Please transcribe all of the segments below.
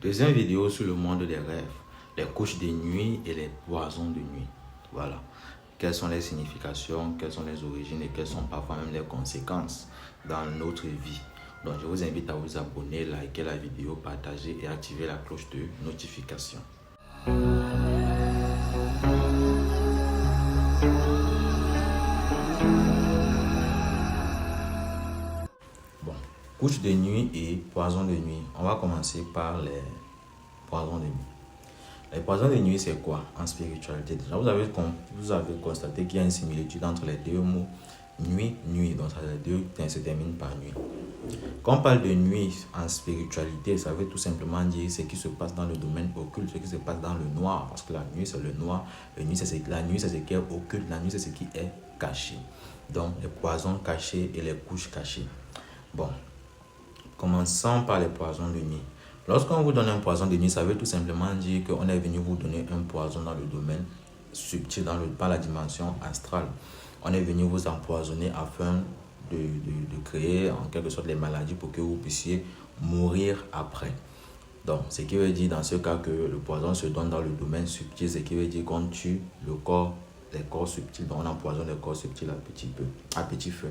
Deuxième vidéo sur le monde des rêves, les couches de nuit et les poisons de nuit. Voilà. Quelles sont les significations, quelles sont les origines et quelles sont parfois même les conséquences dans notre vie. Donc je vous invite à vous abonner, liker la vidéo, partager et activer la cloche de notification. Bon, couches de nuit et poisons de nuit. On va commencer par les poisons de nuit. Les poisons de nuit, c'est quoi en spiritualité? Déjà, vous avez constaté qu'il y a une similitude entre les deux mots nuit, nuit. Donc, ça se termine par nuit. Quand on parle de nuit en spiritualité, ça veut tout simplement dire ce qui se passe dans le domaine occulte, ce qui se passe dans le noir. Parce que la nuit, c'est le noir. La nuit, c'est ce qui est occulte. La nuit, c'est ce qui est caché. Donc, les poisons cachés et les couches cachées. Bon, commençons par les poisons de nuit. Lorsqu'on vous donne un poison de nuit, ça veut tout simplement dire qu'on est venu vous donner un poison dans le domaine subtil, par la dimension astrale. On est venu vous empoisonner afin de créer en quelque sorte les maladies pour que vous puissiez mourir après. Donc, ce qui veut dire dans ce cas que le poison se donne dans le domaine subtil, ce qui veut dire qu'on tue les corps subtils, donc on empoisonne les corps subtils à petit feu.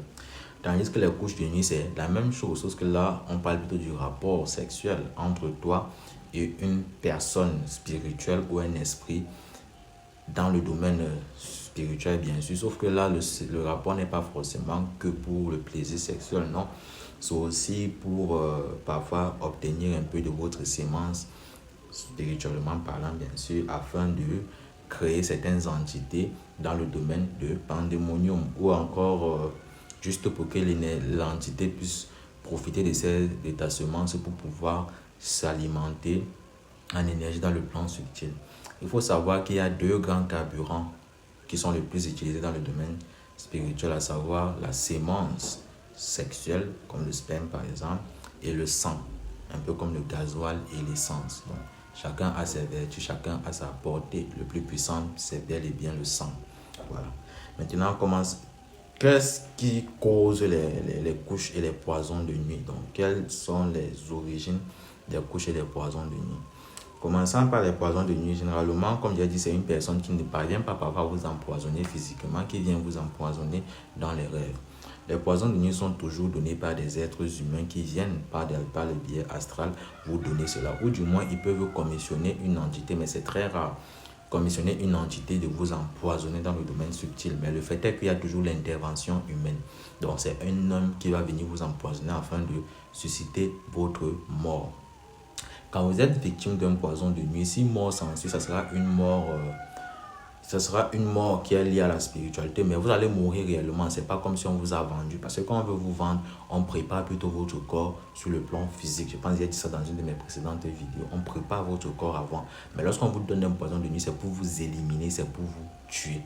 Tandis que les couches de nuit, c'est la même chose, sauf que là, on parle plutôt du rapport sexuel entre toi et une personne spirituelle ou un esprit dans le domaine spirituel, bien sûr. Sauf que là, le rapport n'est pas forcément que pour le plaisir sexuel, non. C'est aussi pour parfois obtenir un peu de votre sémence, spirituellement parlant, bien sûr, afin de créer certaines entités dans le domaine de pandémonium ou encore juste pour que l'entité puisse profiter de ta semence pour pouvoir s'alimenter en énergie dans le plan subtil. Il faut savoir qu'il y a deux grands carburants qui sont les plus utilisés dans le domaine spirituel, à savoir la sémence sexuelle, comme le sperme par exemple, et le sang, un peu comme le gasoil et l'essence. Donc, chacun a ses vertus, chacun a sa portée. Le plus puissant, c'est bel et bien le sang. Voilà. Maintenant, on commence. Qu'est-ce qui cause les couches et les poisons de nuit? Donc, quelles sont les origines des couches et des poisons de nuit? Commençons par les poisons de nuit. Généralement, comme j'ai dit, c'est une personne qui ne parvient pas parfois à vous empoisonner physiquement, qui vient vous empoisonner dans les rêves. Les poisons de nuit sont toujours donnés par des êtres humains qui viennent par le biais astral vous donner cela. Ou du moins, ils peuvent commissionner une entité, mais c'est très rare. Commissionner une entité de vous empoisonner dans le domaine subtil. Mais le fait est qu'il y a toujours l'intervention humaine. Donc, c'est un homme qui va venir vous empoisonner afin de susciter votre mort. Quand vous êtes victime d'un poison de nuit, si mort s'ensuit, ça sera une mort qui est liée à la spiritualité, mais vous allez mourir réellement. C'est pas comme si on vous a vendu, parce que quand on veut vous vendre, on prépare plutôt votre corps sur le plan physique. Je pense que j'ai dit ça dans une de mes précédentes vidéos. On prépare votre corps avant, mais lorsqu'on vous donne un poison de nuit, c'est pour vous éliminer, c'est pour vous tuer.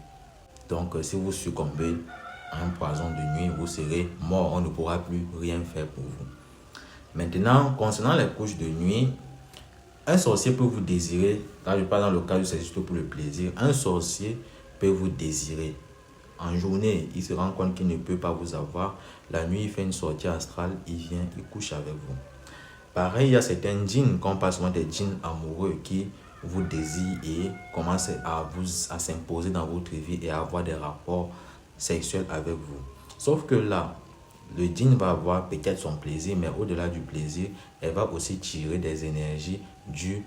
Donc si vous succombez à un poison de nuit, vous serez mort, on ne pourra plus rien faire pour vous. Maintenant, concernant les couches de nuit, un sorcier peut vous désirer, là je parle dans le cas où c'est juste pour le plaisir, un sorcier peut vous désirer. En journée, il se rend compte qu'il ne peut pas vous avoir. La nuit, il fait une sortie astrale, il vient, il couche avec vous. Pareil, il y a certains djinns, qu'on parle souvent des djinns amoureux, qui vous désirent et commencent à s'imposer dans votre vie et à avoir des rapports sexuels avec vous. Sauf que là, le djinn va avoir peut-être son plaisir, mais au-delà du plaisir, elle va aussi tirer des énergies dues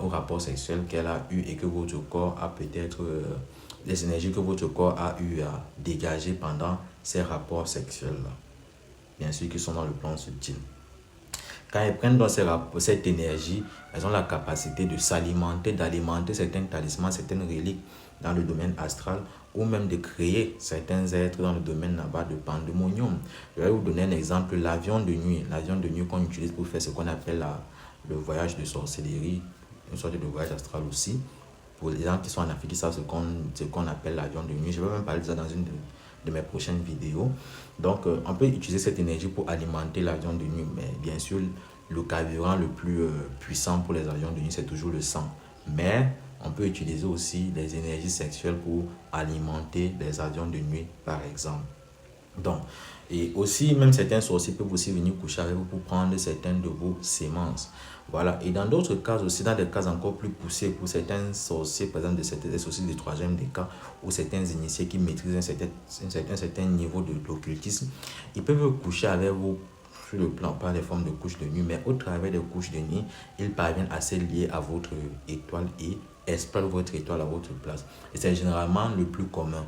au rapport sexuel qu'elle a eu et que votre corps a peut-être, les énergies que votre corps a eu à dégager pendant ces rapports sexuels-là. Bien sûr, qui sont dans le plan subtil. Quand elles prennent dans cette énergie, elles ont la capacité de s'alimenter, d'alimenter certains talismans, certaines reliques dans le domaine astral ou même de créer certains êtres dans le domaine là-bas de pandémonium. Je vais vous donner un exemple, l'avion de nuit. L'avion de nuit qu'on utilise pour faire ce qu'on appelle le voyage de sorcellerie, une sorte de voyage astral aussi. Pour les gens qui sont en Afrique, ils savent ce qu'on appelle l'avion de nuit. Je vais même parler de ça dans une de mes prochaines vidéos. Donc, on peut utiliser cette énergie pour alimenter l'avion de nuit. Mais bien sûr, le carburant le plus puissant pour les avions de nuit, c'est toujours le sang. Mais on peut utiliser aussi les énergies sexuelles pour alimenter les avions de nuit, par exemple. Donc, et aussi, même certains sorciers peuvent aussi venir coucher avec vous pour prendre certaines de vos sémences. Voilà. Et dans d'autres cas aussi, dans des cas encore plus poussés, pour certains sorciers, par exemple, des sorciers de troisième des cas, ou certains initiés qui maîtrisent un certain niveau de l'occultisme, ils peuvent coucher avec vous sur le plan, par les formes de couches de nuit, mais au travers des couches de nuit, ils parviennent à se lier à votre étoile et exploitent votre étoile à votre place. Et c'est généralement le plus commun.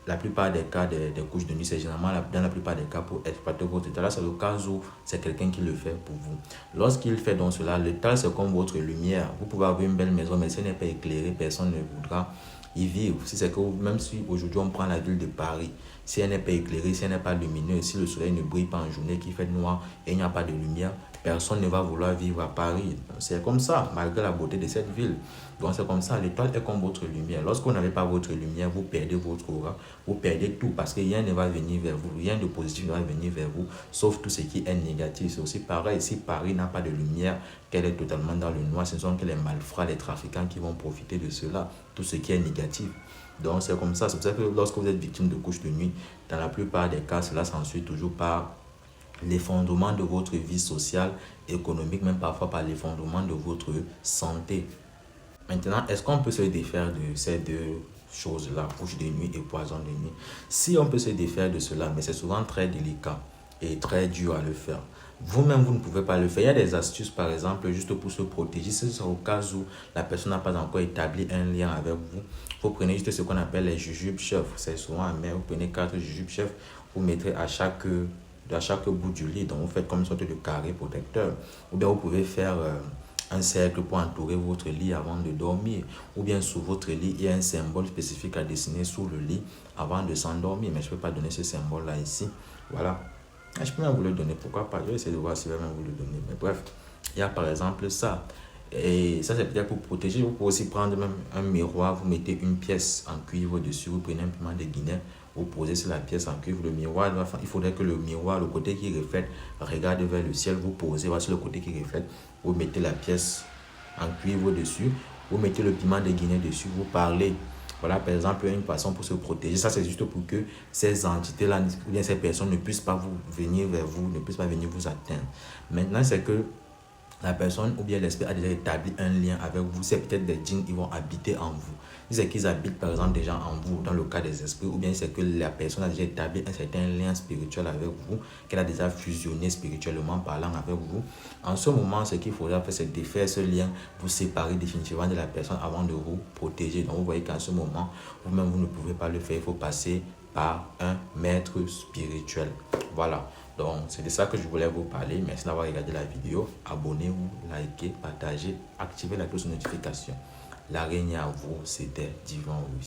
La plupart des cas des couches de nuit, c'est généralement dans la plupart des cas pour exploiter votre état. Là, c'est le cas où c'est quelqu'un qui le fait pour vous. Lorsqu'il fait donc cela, l'état, c'est comme votre lumière. Vous pouvez avoir une belle maison, mais si elle n'est pas éclairée, personne ne voudra y vivre. Si c'est que même si aujourd'hui on prend la ville de Paris, si elle n'est pas éclairée, si elle n'est pas lumineuse, si le soleil ne brille pas en journée, qu'il fait noir et il n'y a pas de lumière, personne ne va vouloir vivre à Paris. C'est comme ça, malgré la beauté de cette ville. Donc c'est comme ça, l'étoile est comme votre lumière. Lorsque vous n'avez pas votre lumière, vous perdez votre aura, vous perdez tout parce que rien ne va venir vers vous, rien de positif ne va venir vers vous, sauf tout ce qui est négatif. C'est aussi pareil, si Paris n'a pas de lumière, qu'elle est totalement dans le noir, ce ne sont que les malfrats, les trafiquants qui vont profiter de cela, tout ce qui est négatif. Donc c'est comme ça, c'est pour ça que lorsque vous êtes victime de couches de nuit, dans la plupart des cas, cela s'ensuit toujours par l'effondrement de votre vie sociale, économique, même parfois par l'effondrement de votre santé. Maintenant, est-ce qu'on peut se défaire de ces deux choses-là, couche de nuit et poison de nuit? Si on peut se défaire de cela, mais c'est souvent très délicat et très dur à le faire. Vous-même, vous ne pouvez pas le faire. Il y a des astuces, par exemple, juste pour se protéger. Si c'est au cas où la personne n'a pas encore établi un lien avec vous, vous prenez juste ce qu'on appelle les jujubes chefs. C'est souvent amer. Vous prenez 4 jujubes chefs, vous mettrez à chaque bout du lit. Donc, vous faites comme une sorte de carré protecteur. Ou bien, vous pouvez faire un cercle pour entourer votre lit avant de dormir. Ou bien, sous votre lit, il y a un symbole spécifique à dessiner sous le lit avant de s'endormir. Mais je ne peux pas donner ce symbole-là ici. Voilà. Je peux même vous le donner. Pourquoi pas? Je vais essayer de voir si je vais même vous le donner. Mais bref, il y a par exemple ça. Et ça, c'est peut-être pour protéger. Vous pouvez aussi prendre même un miroir. Vous mettez une pièce en cuivre dessus. Vous prenez un piment de Guinée. Vous posez sur la pièce en cuivre. Le miroir, il faudrait que le miroir, le côté qui reflète, regarde vers le ciel. Vous posez sur le côté qui reflète. Vous mettez la pièce en cuivre dessus. Vous mettez le piment de Guinée dessus. Vous parlez. Voilà, par exemple, une façon pour se protéger. Ça, c'est juste pour que ces entités-là, ou bien ces personnes ne puissent pas venir vers vous, ne puissent pas venir vous atteindre. Maintenant, c'est que la personne ou bien l'esprit a déjà établi un lien avec vous. C'est peut-être des djinns qui vont habiter en vous. Si c'est qu'ils habitent par exemple déjà en vous, dans le cas des esprits, ou bien c'est que la personne a déjà établi un certain lien spirituel avec vous, qu'elle a déjà fusionné spirituellement parlant avec vous. En ce moment, ce qu'il faudra faire, c'est défaire ce lien, vous séparer définitivement de la personne avant de vous protéger. Donc vous voyez qu'en ce moment, vous-même, vous ne pouvez pas le faire. Il faut passer par un maître spirituel. Voilà. Donc, c'est de ça que je voulais vous parler. Merci d'avoir regardé la vidéo. Abonnez-vous, likez, partagez, activez la cloche de notification. L'araignée à vous, c'était Divan Ruiz.